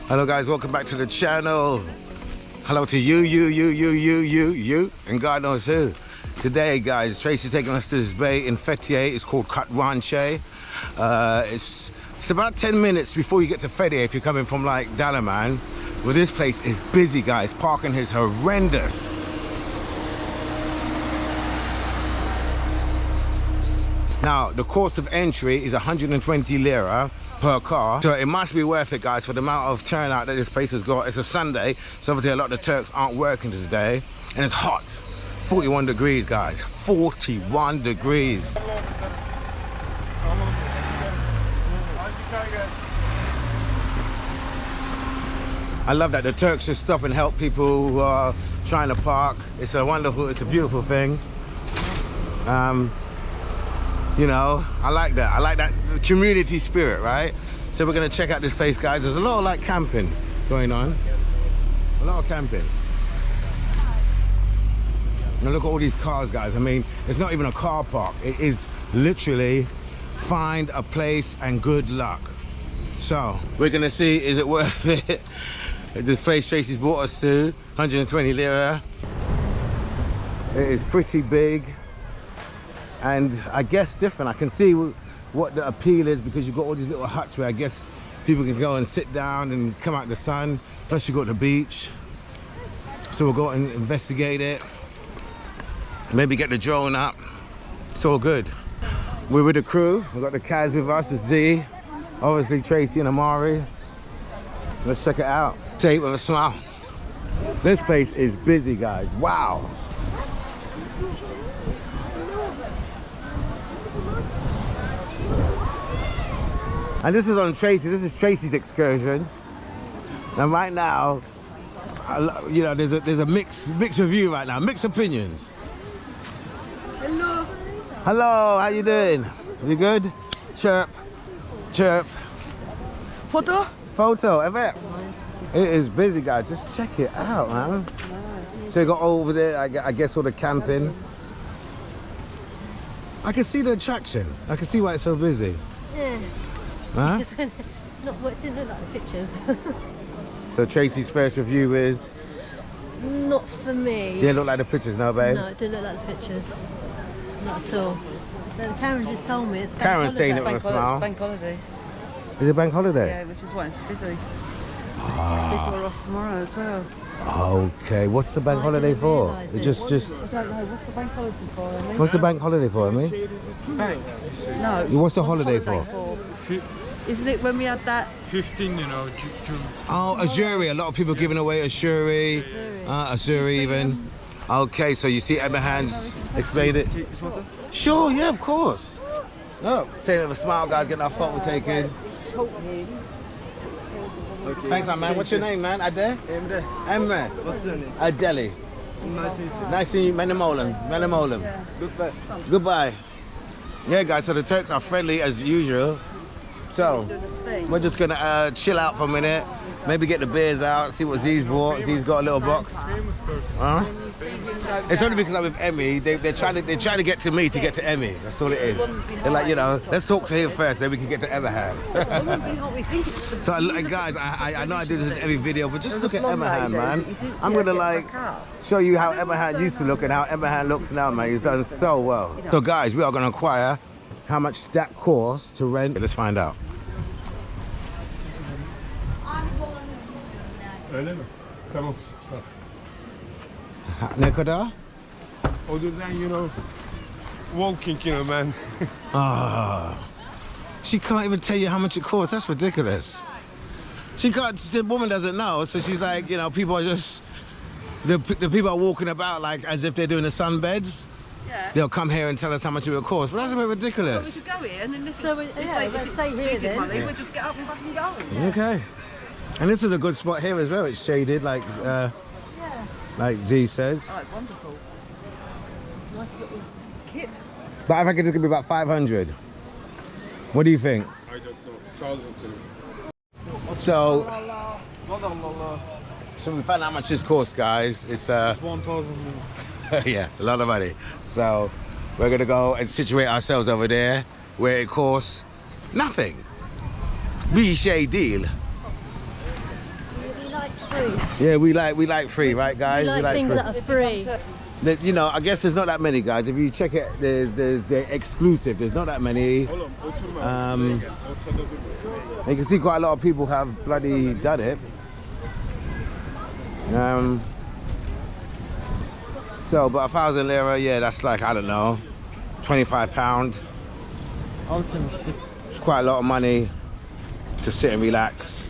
Hello guys, welcome back to the channel. Hello to you, and God knows who. Today guys, Tracy's taking us to this bay in Fethiye. It's called Katrancı. It's about 10 minutes before you get to Fethiye if you're coming from like Dalaman. Well, this place is busy guys, parking is horrendous. Now, the cost of entry is 120 lira per car, so it must be worth it guys for the amount of turnout that this place has got. It's a Sunday, so obviously a lot of the Turks aren't working today, and it's hot. 41 degrees guys, 41 degrees. I love that the Turks just stop and help people who are trying to park. It's a beautiful thing. You know, I like that community spirit, right? So we're gonna check out this place, guys. There's a lot of like camping going on. A lot of camping. Now look at all these cars, guys. I mean, it's not even a car park. It is literally find a place and good luck. So we're gonna see, is it worth it? This place Tracy's brought us to, 120 lira. It is pretty big. And I guess different. I can see what the appeal is because you've got all these little huts where I guess people can go and sit down and come out in the sun. Plus you got the beach. So we'll go and investigate it. Maybe get the drone up. It's all good. We're with the crew. We've got the Kaz with us, the Z. Obviously Tracy and Amari. Let's check it out. Say it with a smile. This place is busy guys. Wow. And this is on Tracy, this is Tracy's excursion. And right now, you know, there's a mixed review right now, mixed opinions. Hello. Hello, how you doing? You good? Chirp, chirp. Photo? Photo, ever. It is busy guys, just check it out, man. So you got over there, I guess all the camping. I can see the attraction. I can see why it's so busy. Yeah. Huh? Didn't look like the pictures. So Tracy's first review is? Not for me. Didn't look like the pictures, no babe? No, it didn't look like the pictures. Not at all. Karen just told me it's bank Karen's holiday. saying it with a smile. Bank holiday. Is it bank holiday? Yeah, which is why it's busy. People are off tomorrow as well. Okay, what's the bank holiday for? It just. I don't know. What's the bank holiday for? I mean? What's the bank holiday for, me? Bank? No. What's the holiday for? Isn't it when we had that? 15, you know, June. Oh, Azuri. A lot of people giving away Azuri. Azuri even. Okay, so you see Emma Hands explained it? Sure, yeah, of course. No, saying it with a smile, guys, getting our photo taken. Okay. Thanks, my man. What's your name, man? Ade? Emre. Emre. What's your name? Adeli. Nice to meet you. Nice to meet you, Menemolam. Yeah. Goodbye. Goodbye. Yeah, guys, so the Turks are friendly as usual. So, we're just gonna chill out for a minute, maybe get the beers out, see what Z's brought. Z's got a little box. Famous person. Huh? It's only because I'm with Emmy. They're trying to get to me to get to Emmy. That's all it is. They're like, you know, let's talk to him first, then we can get to Emmahan. So, guys, I know I do this in every video, but just look at Emmahan, man. I'm gonna like show you how Emmahan used to look and how Emmahan looks now, man. He's done so well. So, guys, we are gonna inquire how much that costs to rent. Let's find out. Öyle mi? Tamam. Ne kadar? Other than, you know, walking, you know, man. Ah, she can't even tell you how much it costs. That's ridiculous. She can't. The woman doesn't know, so she's like, you know, people are just the people are walking about like as if they're doing the sunbeds. Yeah. They'll come here and tell us how much it will cost, but that's a bit Well, we ridiculous. should go here and then if So it's, yeah, if let's it's stay here stupid then. money, we'll just get up and fucking go. Okay. And this is a good spot here as well. It's shaded, like Z says. Oh, it's wonderful. Nice little kit. But I reckon it's gonna be about 500. What do you think? I don't know. 1,000. So Allah. So we found out how much this costs, guys. It's 1,000. yeah, a lot of money. So we're gonna go and situate ourselves over there where it costs nothing. Bir şey değil. like free. Yeah, we like free, right, guys? We like things free. that are free. You know, I guess there's not that many, guys. If you check it, they're exclusive. There's not that many. You can see quite a lot of people have bloody done it. So, but 1,000 lira, yeah, that's like, I don't know, £25. It's quite a lot of money to sit and relax.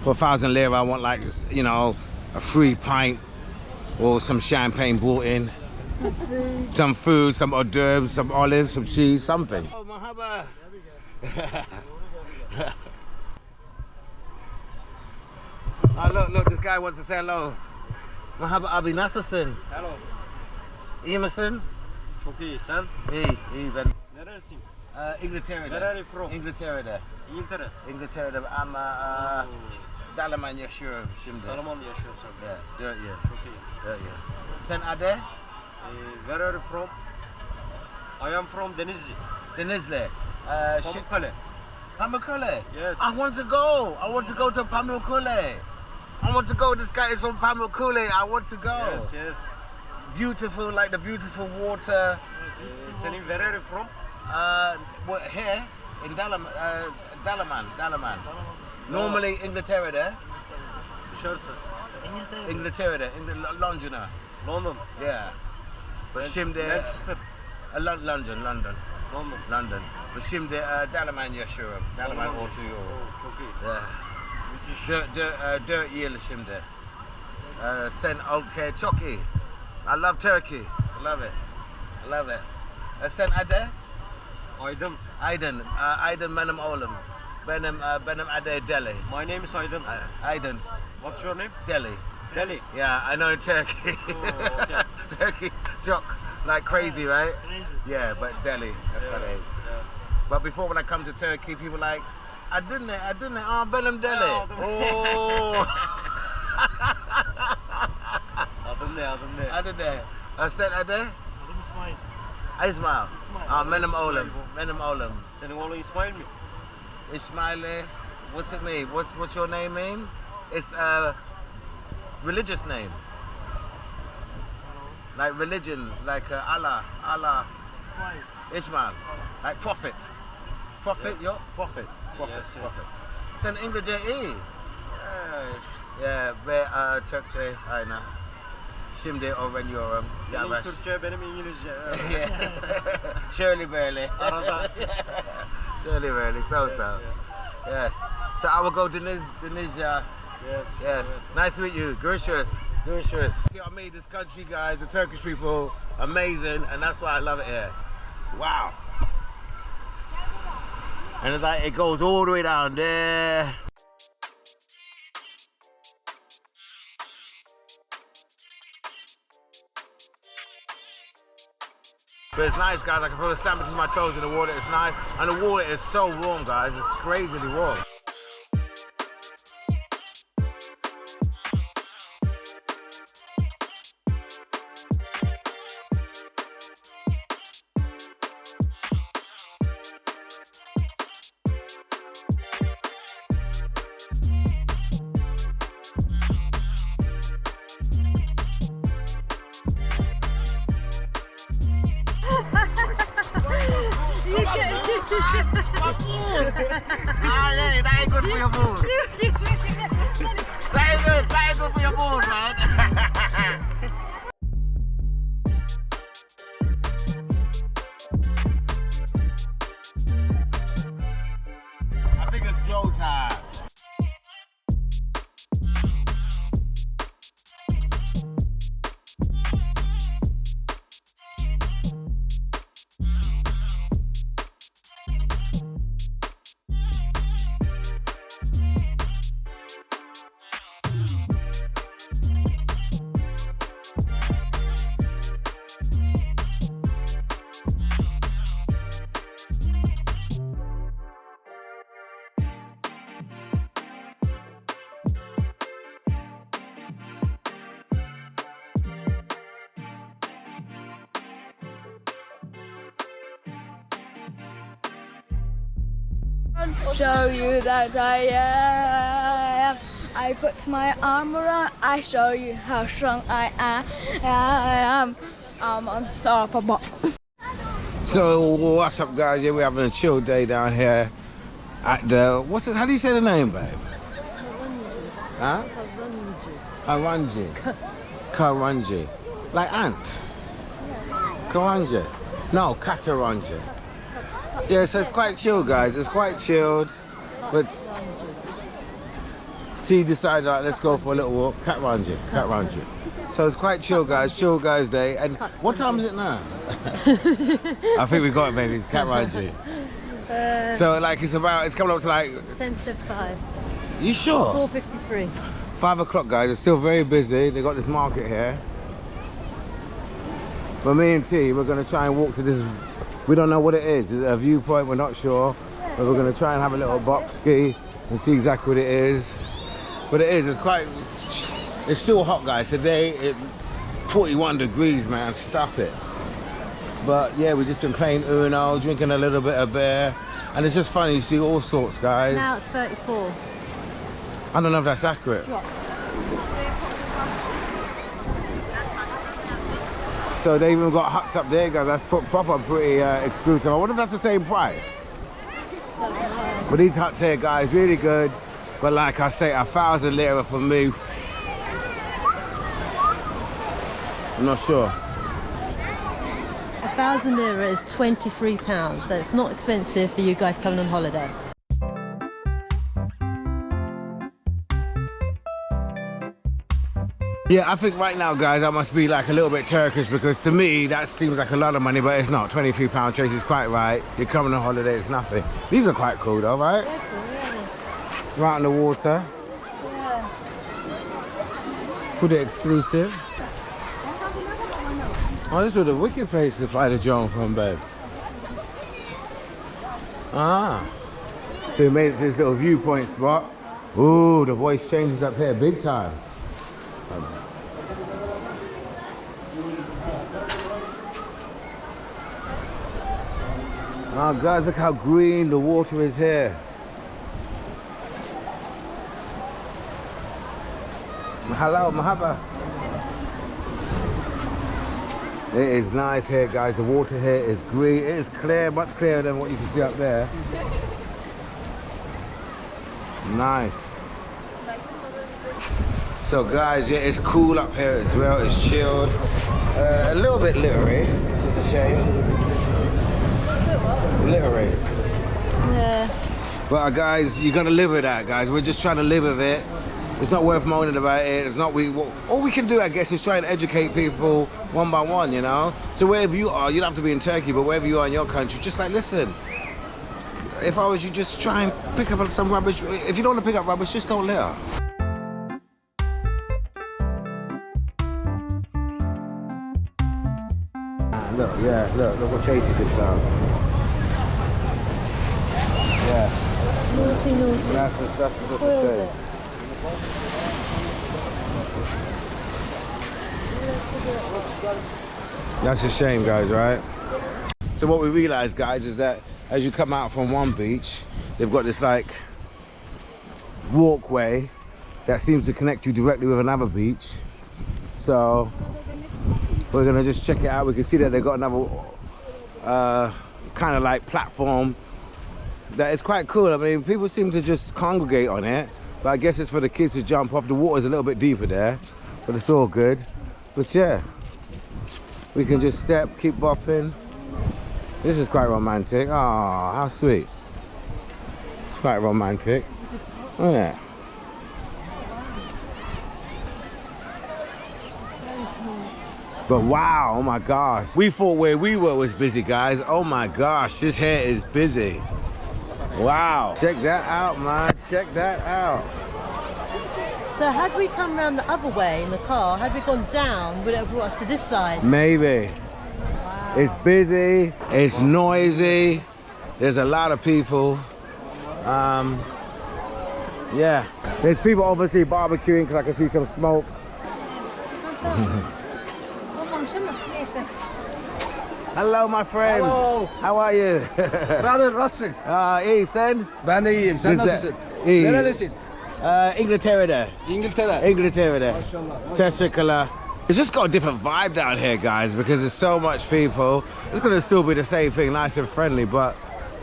For 1,000 lira, I want, like, you know, a free pint or some champagne brought in, some food, some hors d'oeuvres, some olives, some cheese, something. Oh, mahaba. Oh, look, this guy wants to say hello. Mahaba abi, nasılsın? Hello. İyi misin? Çok iyi. Sen? İyi ben. Neresin? İngiltere'de. Where are you from? İngiltere'de. İngiltere. İngiltere'de ama Dalaman yaşıyorum şimdi. Dalaman yaşıyorsun. Yeah, 4 years. Çok iyi. 4 years. Sen adı? Where are you from? I am from Denizli. Denizli. Pamukkale. Pamukkale? Yes. I want to go. I want to go to Pamukkale. I want to go. This guy is from Pamukkale. I want to go. Yes, yes. Beautiful, like the beautiful water. Senin where are you from? Here in Dalaman. Normally Inglaterra. Dışarısı. Inglaterra, London. London. Yeah. But şimdi Manchester. London. London. But şimdi Dalaman yaşıyorum. Dalaman oturuyorum. Çok iyi. Yeah. Müthiş. 4 yıl şimdi. Sen okay, çok iyi. I love Turkey. I love it. Sen adı? Aydın. Aydın benim oğlum. Benim adı Delhi. My name is Aydın. Aydın. What's your name? Delhi. Delhi. Yeah, I know Turkey. Oh, okay. Turkey, joke, like crazy, right? Crazy. Yeah, but Delhi, that's what it is. Yeah. But before, when I come to Turkey, people like, I didn't, benim Delhi. Yeah, Oh. Adın ne? I did that. I said I did. Adım İsmail. Ismail. Benim oğlum. Senin oğlun İsmail mi? Ismaili. What's it mean? What's your name mean? It's a religious name. Like religion, like Allah. İsmail. Ismail. Like prophet. Prophet, Yes. yo? Prophet. Yes. Sen İngilizce iyi. Yeah, ve Türkçe aynı. Şimdi öğreniyorum. Senin Yavaş. Türkçe, benim İngilizce. Yeah. Şöyle böyle. Arada. Şöyle böyle, so. Yes. So I will go to Tunisia. Yes. Nice to meet you. Görüşürüz. See, I made this country, guys, the Turkish people, amazing, and that's why I love it here. Wow. And it's like, it goes all the way down there. But it's nice, guys. I can feel the sand between my toes in the water. It's nice. And the water is so warm, guys. It's crazily warm. That ain't good for your balls. That ain't good for your balls, man. I think it's Joe time. Show you that I am I put my armor. I show you how strong I am. I'm unstoppable. So what's up, guys? Yeah, we're having a chill day down here at the, what's it, how do you say the name, babe? Huh? Katrancı. Katrancı. Like ant. Katrancı. No, Katrancı. Yeah, so it's quite chill, guys. It's quite chilled. But she decided, like, let's go for a little walk. Katrancı. Katrancı. So it's quite chill, guys. Chill, guys day. And what time is it now? I think we got it, baby. It's Katrancı. So like it's coming up to like 10 to 5. You sure? 4:53. 5 o'clock, guys. It's still very busy. They got this market here. But me and T, we're gonna try and walk to this. We don't know what it is. It's a viewpoint. We're not sure. But we're gonna try and have a little bop ski and see exactly what it is. But it is. It's quite. It's still hot, guys. Today it's 41 degrees, man. Stop it. But yeah, we've just been playing Uno, drinking a little bit of beer, and it's just funny. You see all sorts, guys. Now it's 34. I don't know if that's accurate. What? So they even got huts up there, guys. That's proper, pretty exclusive. I wonder if that's the same price. But these huts here, guys, really good. But like I say, 1,000 lira for me. I'm not sure. 1,000 lira is £23, so it's not expensive for you guys coming on holiday. Yeah, I think right now, guys, I must be like a little bit Turkish because to me that seems like a lot of money, but it's not. £23, Tracy's quite right. You're coming on holiday, it's nothing. These are quite cool though, right? Yeah. Right on the water. Yeah. Pretty exclusive. Oh, this was a wicked place to fly the drone from, babe. Ah. So we made it to this little viewpoint spot. Ooh, the voice changes up here big time. Oh, guys, look how green the water is here. Hello, mahaba. It is nice here, guys. The water here is green. It is clear, much clearer than what you can see up there. Nice. So, guys, yeah, it's cool up here as well. It's chilled. A little bit littery, which is a shame. Littery. Yeah. But guys, you gotta live with that, guys. We're just trying to live with it. It's not worth moaning about it. It's not. All we can do, I guess, is try and educate people one by one, you know. So wherever you are, you don't have to be in Turkey, but wherever you are in your country, just like listen. If I was you, just try and pick up some rubbish. If you don't want to pick up rubbish, just don't litter. Look, yeah, look what Tracy just found. Yeah. Naughty, naughty. That's just a Spoils shame. it. That's a shame, guys, right? So what we realized, guys, is that as you come out from one beach, they've got this like walkway that seems to connect you directly with another beach. So we're gonna just check it out. We can see that they've got another kind of like platform that is quite cool. I mean, people seem to just congregate on it, but I guess it's for the kids to jump off. The water's a little bit deeper there, but it's all good. But yeah, we can just step, keep bopping. This is quite romantic. Oh, how sweet. It's quite romantic. Oh yeah. But wow, oh my gosh. We thought where we were was busy, guys. Oh my gosh, this here is busy. Wow. Check that out, man. Check that out. So had we come around the other way in the car, had we gone down, would it have brought us to this side? Maybe. Wow. It's busy, it's noisy, there's a lot of people. Yeah. There's people obviously barbecuing because I can see some smoke. Hello, my friend. Hello. How are you? Brother nasılsın? İyi sen? Ben de iyiyim. Sen Güzel. nasılsın? İyi. Nerelisin? İngiltere'de. İngiltere'de. Maşallah. Teşekkürler. It's just got a different vibe down here, guys, because there's so much people. It's gonna still be the same thing, nice and friendly, but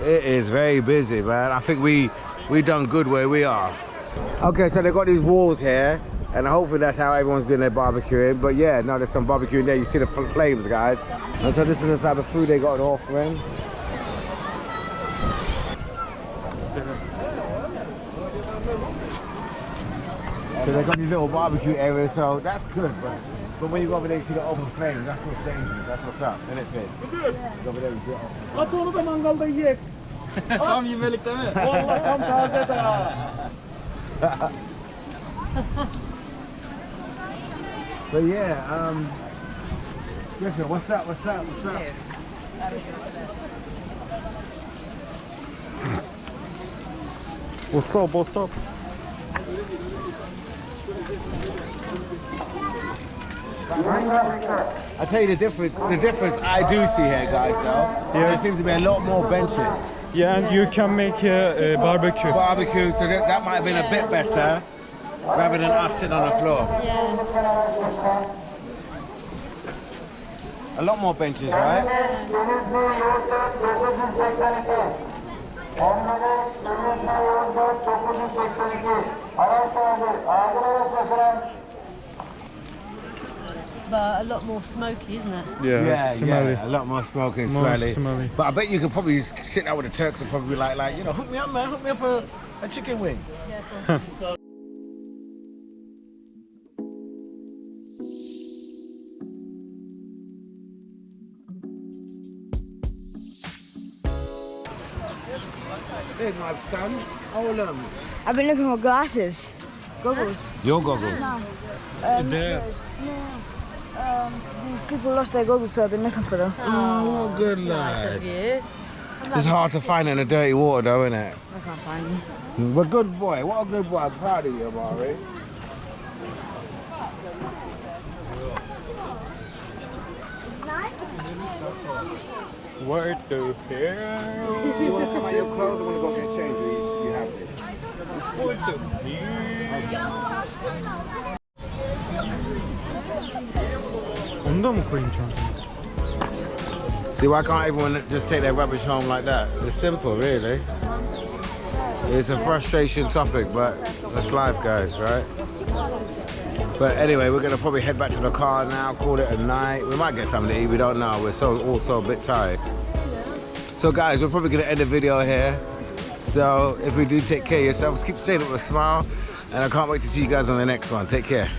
it is very busy, man. I think we done good where we are. Okay, so they've got these walls here, and hopefully that's how everyone's doing their barbecuing. But yeah, no, there's some barbecue in there. You see the flames, guys. And so this is the type of food they got to offer in. So they've got these little barbecue areas, so that's good, but when you go over there, you see the open flames. That's what's dangerous. That's what's up, isn't it, Fitz? Go over there, you see it open. At onu da mangalda yiyek. Tam yemelik değil mi? Vallahi tam taze daha. But yeah, Griffin, what's up? What's up? I tell you the difference I do see here, guys, though. Yeah. There seems to be a lot more benches. Yeah, and you can make a barbecue. Barbecue, so that might have been a bit better rather than us sitting on the floor. Yeah. A lot more benches, right? But a lot more smoky, isn't it? Yeah, smelly. A lot more smoking, More smelly. smelly. But I bet you could probably sit down with the Turks and probably be like, you know, hook me up, man, hook me up a chicken wing. Yeah, There's my son. Hold on. I've been looking for glasses. Goggles. Your goggles. There. These people lost their goggles, so I've been looking for them. Oh, what good nice lad. of you. It's hard to find in the dirty water, though, isn't it? I can't find them. But good boy. What a good boy. I'm proud of you, Amari. What the hell? You want to come out your clothes? I want to go get changed, please. You have this. What the hell? Onu da mı koyayım çantaya? See, why can't everyone just take their rubbish home like that? It's simple, really. It's a frustration topic, but that's life, guys, right? But anyway, we're gonna probably head back to the car now, call it a night. We might get something to eat, we don't know. We're also a bit tired. So guys, we're probably gonna end the video here. So if we do, take care of yourselves, keep saying it with a smile, and I can't wait to see you guys on the next one. Take care.